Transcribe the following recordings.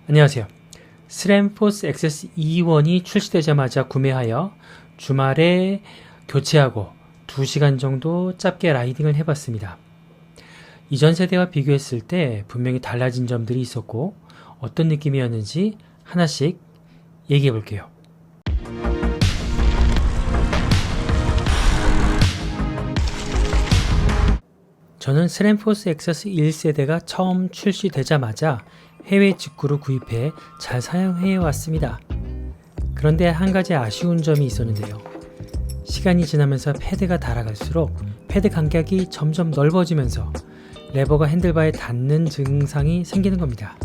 안녕하세요. 스램포스 XS 2원이 출시되자마자 구매하여 주말에 교체하고 2시간 정도 짧게 라이딩을 해봤습니다. 이전 세대와 비교했을 때 분명히 달라진 점들이 있었고 어떤 느낌이었는지 하나씩 얘기해 볼게요. 저는 스램포스 XS 1세대가 처음 출시되자마자 해외 직구로 구입해 잘 사용해 왔습니다. 그런데 한 가지 아쉬운 점이 있었는데요. 시간이 지나면서 패드가 닳아갈수록 패드 간격이 점점 넓어지면서 레버가 핸들바에 닿는 증상이 생기는 겁니다.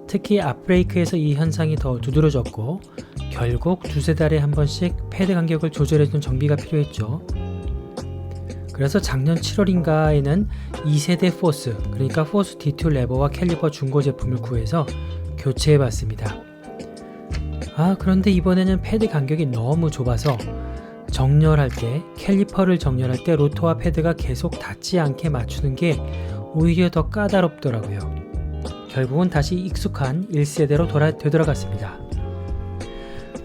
특히 앞브레이크에서 이 현상이 더 두드러졌고 결국 두세 달에 한 번씩 패드 간격을 조절해주는 정비가 필요했죠. 그래서 작년 7월인가에는 2세대 포스, 그러니까 포스 D2 레버와 캘리퍼 중고 제품을 구해서 교체해봤습니다. 그런데 이번에는 패드 간격이 너무 좁아서 정렬할 때, 캘리퍼를 정렬할 때 로터와 패드가 계속 닿지 않게 맞추는 게 오히려 더 까다롭더라고요. 결국은 다시 익숙한 1세대로 되돌아갔습니다.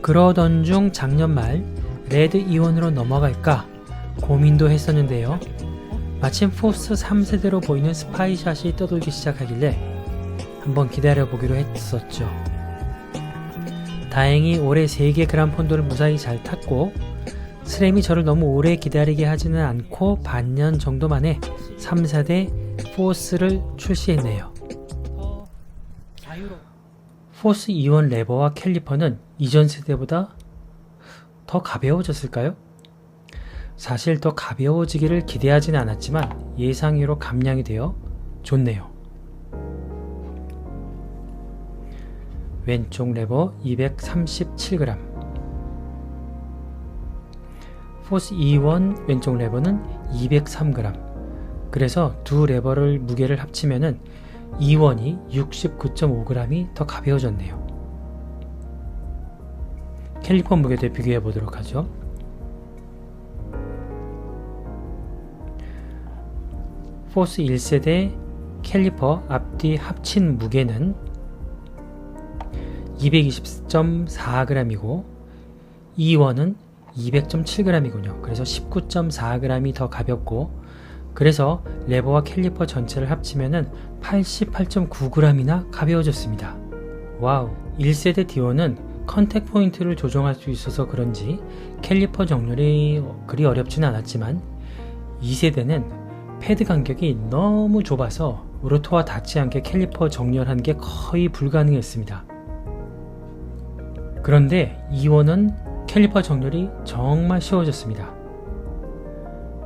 그러던 중 작년 말 레드 이원으로 넘어갈까 고민도 했었는데요. 마침 포스 3세대로 보이는 스파이샷이 떠돌기 시작하길래 한번 기다려보기로 했었죠. 다행히 올해 3개 그란폰도를 무사히 잘 탔고 스램이 저를 너무 오래 기다리게 하지는 않고 반년 정도 만에 3세대 포스를 출시했네요. 포스 2원 레버와 캘리퍼는 이전 세대보다 더 가벼워졌을까요? 사실 더 가벼워지기를 기대하진 않았지만 예상외로 감량이 되어 좋네요. 왼쪽 레버 237g, 포스 2원 왼쪽 레버는 203g, 그래서 두 레버를 무게를 합치면은 2원이 69.5g이 더 가벼워졌네요. 캘리퍼 무게도 비교해 보도록 하죠. 포스 1세대 캘리퍼 앞뒤 합친 무게는 220.4g이고 2원은 200.7g이군요. 그래서 19.4g이 더 가볍고 그래서 레버와 캘리퍼 전체를 합치면 88.9g이나 가벼워졌습니다. 와우! 1세대 D1은 컨택 포인트를 조정할 수 있어서 그런지 캘리퍼 정렬이 그리 어렵지는 않았지만 2세대는 패드 간격이 너무 좁아서 로터와 닿지 않게 캘리퍼 정렬하는 게 거의 불가능했습니다. 그런데 2원은 캘리퍼 정렬이 정말 쉬워졌습니다.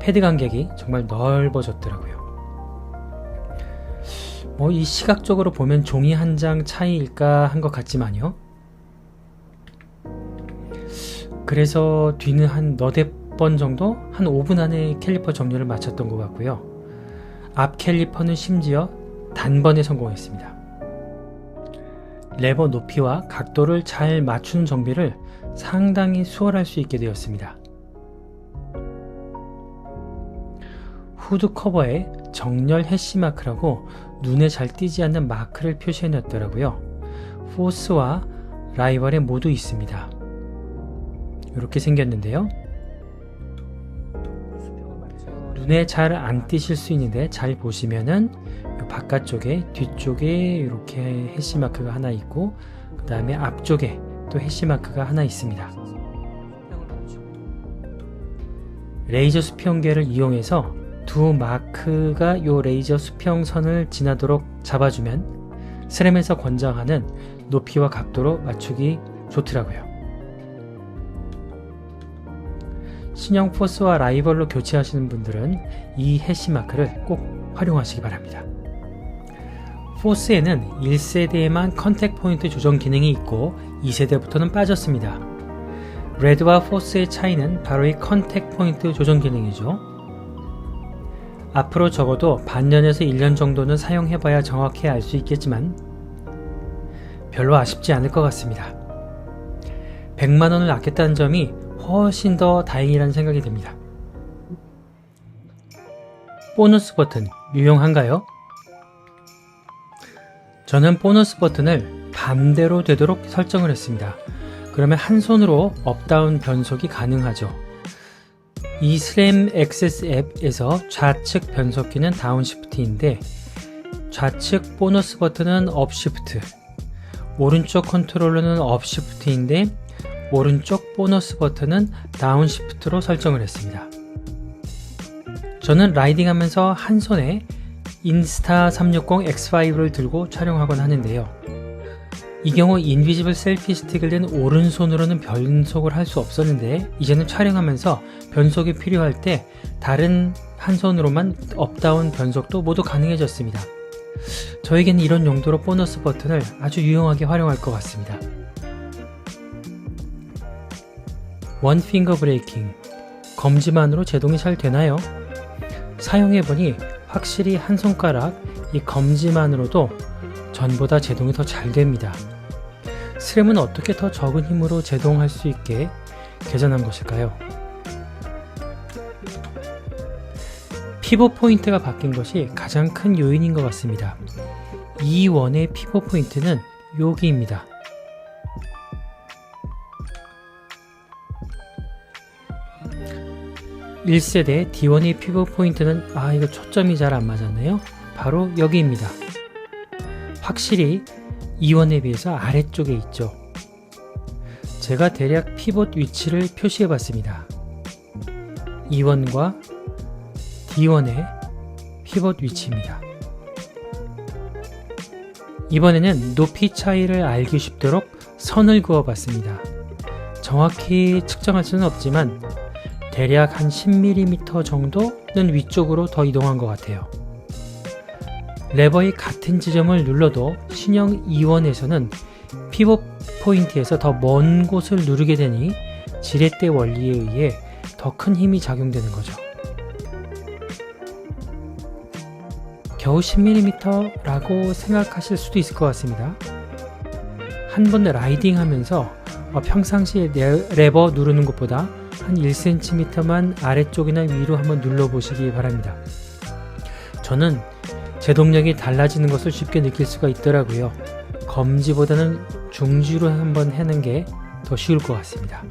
패드 간격이 정말 넓어졌더라고요. 이 시각적으로 보면 종이 한 장 차이일까 한 것 같지만요. 그래서 뒤는 한 너댓 번 정도? 한 5분 안에 캘리퍼 정렬을 마쳤던 것 같고요. 앞 캘리퍼는 심지어 단번에 성공했습니다. 레버 높이와 각도를 잘 맞추는 정비를 상당히 수월할 수 있게 되었습니다. 후드 커버에 정렬 해시마크라고 눈에 잘 띄지 않는 마크를 표시해 놨더라고요. 포스와 라이벌에 모두 있습니다. 이렇게 생겼는데요. 눈에 잘 안 띄실 수 있는데 잘 보시면은 바깥쪽에 뒤쪽에 이렇게 해시마크가 하나 있고 그 다음에 앞쪽에 또 해시마크가 하나 있습니다. 레이저 수평계를 이용해서 두 마크가 이 레이저 수평선을 지나도록 잡아주면 스램에서 권장하는 높이와 각도로 맞추기 좋더라고요. 신형 포스와 라이벌로 교체하시는 분들은 이 해시마크를 꼭 활용하시기 바랍니다. 포스에는 1세대에만 컨택 포인트 조정 기능이 있고 2세대부터는 빠졌습니다. 레드와 포스의 차이는 바로 이 컨택 포인트 조정 기능이죠. 앞으로 적어도 반년에서 1년 정도는 사용해봐야 정확히 알 수 있겠지만 별로 아쉽지 않을 것 같습니다. 100만원을 아꼈다는 점이 훨씬 더 다행이라는 생각이 듭니다. 보너스 버튼 유용한가요? 저는 보너스 버튼을 반대로 되도록 설정을 했습니다. 그러면 한 손으로 업다운 변속이 가능하죠. 이 SRAM 액세스 앱에서 좌측 변속키는 다운 시프트인데 좌측 보너스 버튼은 업 시프트, 오른쪽 컨트롤러는 업 시프트인데 오른쪽 보너스 버튼은 다운 시프트로 설정을 했습니다. 저는 라이딩 하면서 한 손에 인스타360 X5를 들고 촬영하곤 하는데요. 이 경우 인비지블 셀피 스틱을 든 오른손으로는 변속을 할 수 없었는데 이제는 촬영하면서 변속이 필요할 때 다른 한 손으로만 업다운 변속도 모두 가능해졌습니다. 저에게는 이런 용도로 보너스 버튼을 아주 유용하게 활용할 것 같습니다. 원 핑거 브레이킹, 검지만으로 제동이 잘 되나요? 사용해보니 확실히 한 손가락 이 검지만으로도 전보다 제동이 더 잘 됩니다. SRAM은 어떻게 더 적은 힘으로 제동할 수 있게 개선한 것일까요? 피벗 포인트가 바뀐 것이 가장 큰 요인인 것 같습니다. 이 원의 피벗 포인트는 여기입니다. (1세대) D1의 피벗 포인트는 이거 초점이 잘 안 맞았네요. 바로 여기입니다. 확실히 E1에 비해서 아래쪽에 있죠. 제가 대략 피벗 위치를 표시해 봤습니다. E1과 D1의 피벗 위치입니다. 이번에는 높이 차이를 알기 쉽도록 선을 그어 봤습니다. 정확히 측정할 수는 없지만 대략 한 10mm 정도는 위쪽으로 더 이동한 것 같아요. 레버의 같은 지점을 눌러도 신형 E1에서는 피벗 포인트에서 더 먼 곳을 누르게 되니 지렛대 원리에 의해 더 큰 힘이 작용되는 거죠. 겨우 10mm 라고 생각하실 수도 있을 것 같습니다. 한 번 라이딩 하면서 평상시에 레버 누르는 것보다 한 1cm만 아래쪽이나 위로 한번 눌러보시기 바랍니다. 저는 제동력이 달라지는 것을 쉽게 느낄 수가 있더라고요. 검지보다는 중지로 한번 해는 게 더 쉬울 것 같습니다.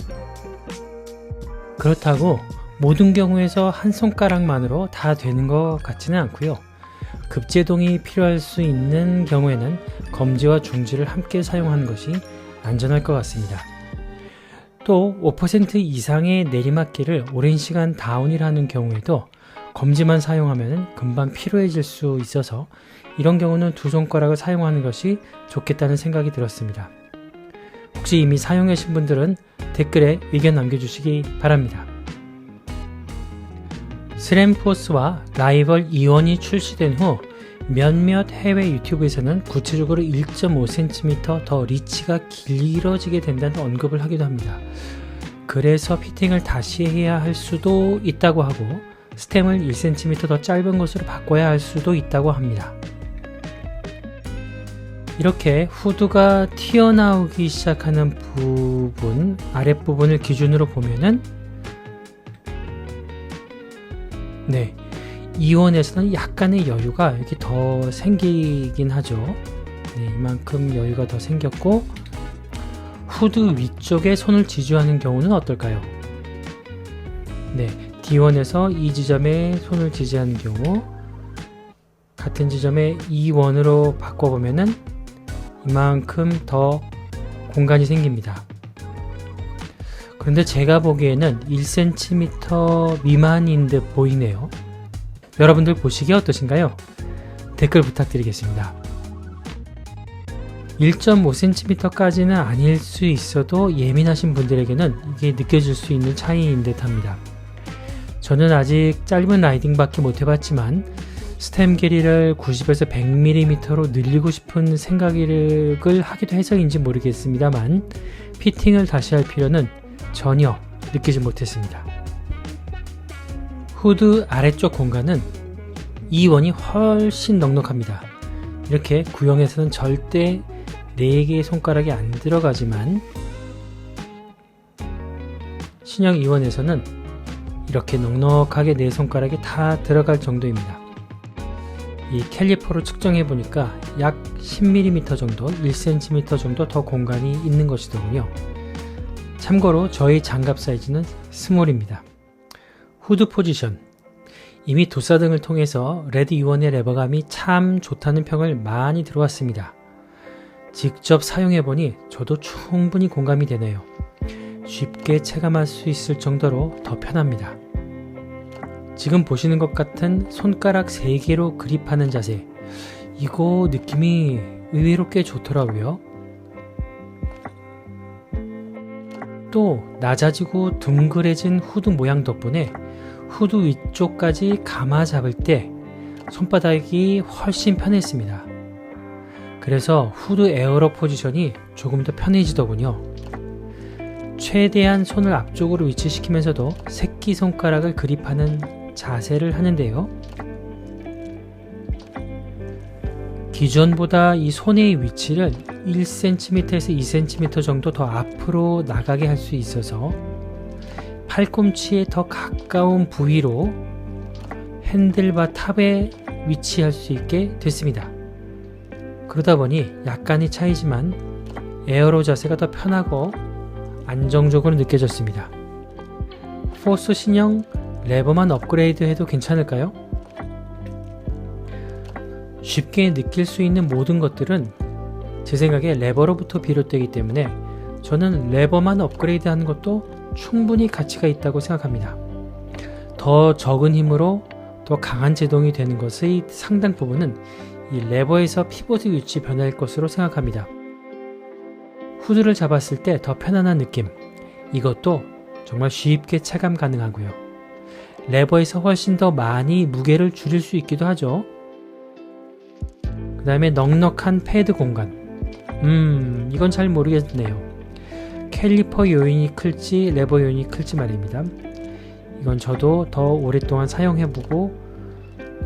그렇다고 모든 경우에서 한 손가락만으로 다 되는 것 같지는 않고요. 급제동이 필요할 수 있는 경우에는 검지와 중지를 함께 사용하는 것이 안전할 것 같습니다. 또 5% 이상의 내리막길을 오랜 시간 다운을 하는 경우에도 검지만 사용하면 금방 피로해질 수 있어서 이런 경우는 두 손가락을 사용하는 것이 좋겠다는 생각이 들었습니다. 혹시 이미 사용하신 분들은 댓글에 의견 남겨주시기 바랍니다. SRAM포스와 라이벌 E1이 출시된 후 몇몇 해외 유튜브에서는 구체적으로 1.5cm 더 리치가 길어지게 된다는 언급을 하기도 합니다. 그래서 피팅을 다시 해야 할 수도 있다고 하고 스템을 1cm 더 짧은 것으로 바꿔야 할 수도 있다고 합니다. 이렇게 후드가 튀어나오기 시작하는 부분, 아랫부분을 기준으로 보면은 E1에서는 약간의 여유가 이렇게 더 생기긴 하죠. 이만큼 여유가 더 생겼고 후드 위쪽에 손을 지지하는 경우는 어떨까요? D1에서 이 지점에 손을 지지하는 경우 같은 지점에 E1으로 바꿔보면은 이만큼 더 공간이 생깁니다. 그런데 제가 보기에는 1cm 미만인 듯 보이네요. 여러분들 보시기에 어떠신가요? 댓글 부탁드리겠습니다. 1.5cm까지는 아닐 수 있어도 예민하신 분들에게는 이게 느껴질 수 있는 차이인 듯 합니다. 저는 아직 짧은 라이딩밖에 못 해봤지만 스템 길이를 90에서 100mm로 늘리고 싶은 생각을 하기도 해서인지 모르겠습니다만 피팅을 다시 할 필요는 전혀 느끼지 못했습니다. 후드 아래쪽 공간은 E1이 훨씬 넉넉합니다. 이렇게 구형에서는 절대 4개의 손가락이 안 들어가지만 신형 E1에서는 이렇게 넉넉하게 4손가락이 다 들어갈 정도입니다. 이 캘리퍼로 측정해 보니까 약 10mm 정도, 1cm 정도 더 공간이 있는 것이더군요. 참고로 저희 장갑 사이즈는 스몰입니다. 후드 포지션. 이미 도사등을 통해서 레드 유원의 레버감이 참 좋다는 평을 많이 들어왔습니다. 직접 사용해보니 저도 충분히 공감이 되네요. 쉽게 체감할 수 있을 정도로 더 편합니다. 지금 보시는 것 같은 손가락 3개로 그립하는 자세, 이거 느낌이 의외로 꽤 좋더라고요. 또 낮아지고 둥그레진 후드 모양 덕분에 후드 위쪽까지 감아 잡을 때 손바닥이 훨씬 편했습니다. 그래서 후드 에어로 포지션이 조금 더 편해지더군요. 최대한 손을 앞쪽으로 위치시키면서도 새끼손가락을 그립하는 자세를 하는데요. 기존보다 이 손의 위치를 1cm에서 2cm 정도 더 앞으로 나가게 할 수 있어서 팔꿈치에 더 가까운 부위로 핸들바 탑에 위치할 수 있게 됐습니다. 그러다 보니 약간의 차이지만 에어로 자세가 더 편하고 안정적으로 느껴졌습니다. 포스 신형 레버만 업그레이드 해도 괜찮을까요? 쉽게 느낄 수 있는 모든 것들은 제 생각에 레버로부터 비롯되기 때문에 저는 레버만 업그레이드 하는 것도 충분히 가치가 있다고 생각합니다. 더 적은 힘으로 더 강한 제동이 되는 것의 상당 부분은 이 레버에서 피봇의 위치 변화일 것으로 생각합니다. 후드를 잡았을 때 더 편안한 느낌, 이것도 정말 쉽게 체감 가능하고요. 레버에서 훨씬 더 많이 무게를 줄일 수 있기도 하죠. 그 다음에 넉넉한 패드 공간, 이건 잘 모르겠네요. 캘리퍼 요인이 클지 레버 요인이 클지 말입니다. 이건 저도 더 오랫동안 사용해보고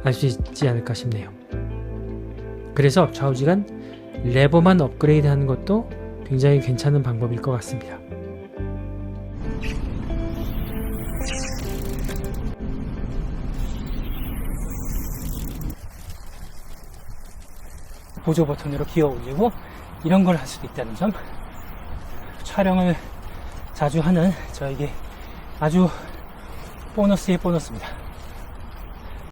알 수 있지 않을까 싶네요. 그래서 좌우지간 레버만 업그레이드 하는 것도 굉장히 괜찮은 방법일 것 같습니다. 보조 버튼으로 기어 올리고 이런 걸 할 수도 있다는 점, 촬영을 자주 하는 저에게 아주 보너스의 보너스입니다.